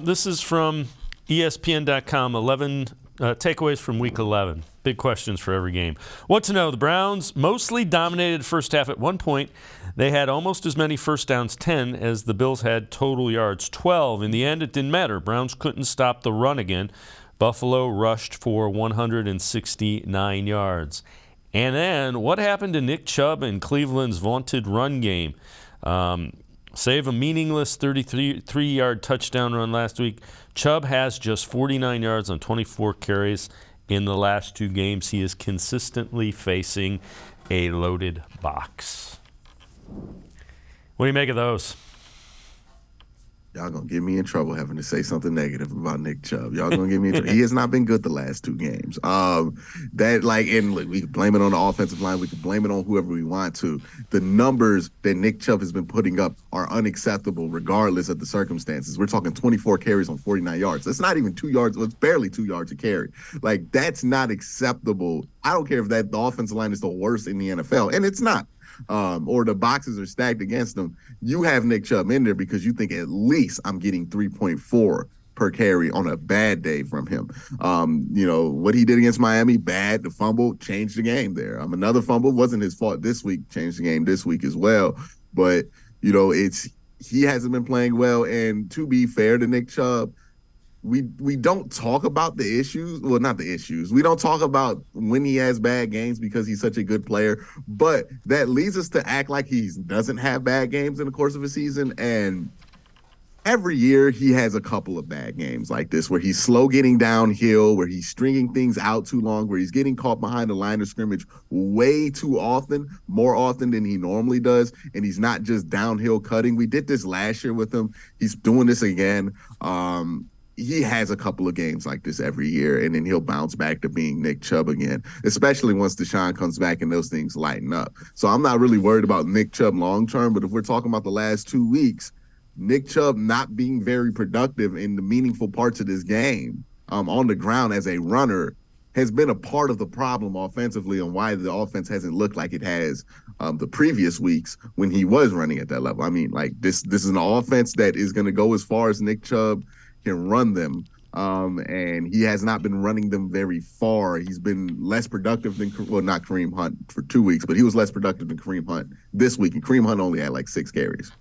This is from ESPN.com, 11 takeaways from Week 11. Big questions for every game. What to know? The Browns mostly dominated first half at one point. They had almost as many first downs, 10, as the Bills had total yards, 12. In the end, it didn't matter. Browns couldn't stop the run again. Buffalo rushed for 169 yards. And then what happened to Nick Chubb and Cleveland's vaunted run game? Save a meaningless 33-yard touchdown run last week, Chubb has just 49 yards on 24 carries in the last two games. He is consistently facing a loaded box. What do you make of those? Y'all gonna get me in trouble having to say something negative about Nick Chubb. Y'all gonna get me in trouble. He has not been good the last two games. And we can blame it on the offensive line. We can blame it on whoever we want to. The numbers that Nick Chubb has been putting up are unacceptable regardless of the circumstances. We're talking 24 carries on 49 yards. That's not even 2 yards. Well, it's barely 2 yards a carry. Like, that's not acceptable. I don't care if the offensive line is the worst in the NFL, and it's not. Or the boxes are stacked against them. You have Nick Chubb in there because you think at least I'm getting 3.4 per carry on a bad day from him. What he did against Miami, bad. The fumble changed the game there. Another fumble wasn't his fault this week, changed the game this week as well. But, he hasn't been playing well. And to be fair to Nick Chubb, we don't talk about the issues. Well, not the issues. We don't talk about when he has bad games because he's such a good player. But that leads us to act like he doesn't have bad games in the course of a season. And every year he has a couple of bad games like this where he's slow getting downhill, where he's stringing things out too long, where he's getting caught behind the line of scrimmage way too often, more often than he normally does. And he's not just downhill cutting. We did this last year with him. He's doing this again. He has a couple of games like this every year, and then he'll bounce back to being Nick Chubb again, especially once Deshaun comes back and those things lighten up. So I'm not really worried about Nick Chubb long-term, but if we're talking about the last 2 weeks, Nick Chubb not being very productive in the meaningful parts of this game on the ground as a runner has been a part of the problem offensively and why the offense hasn't looked like it has the previous weeks when he was running at that level. I mean, like this is an offense that is going to go as far as Nick Chubb can run them, and he has not been running them very far. He's been less productive than, not Kareem Hunt for 2 weeks, but he was less productive than Kareem Hunt this week, and Kareem Hunt only had like 6 carries.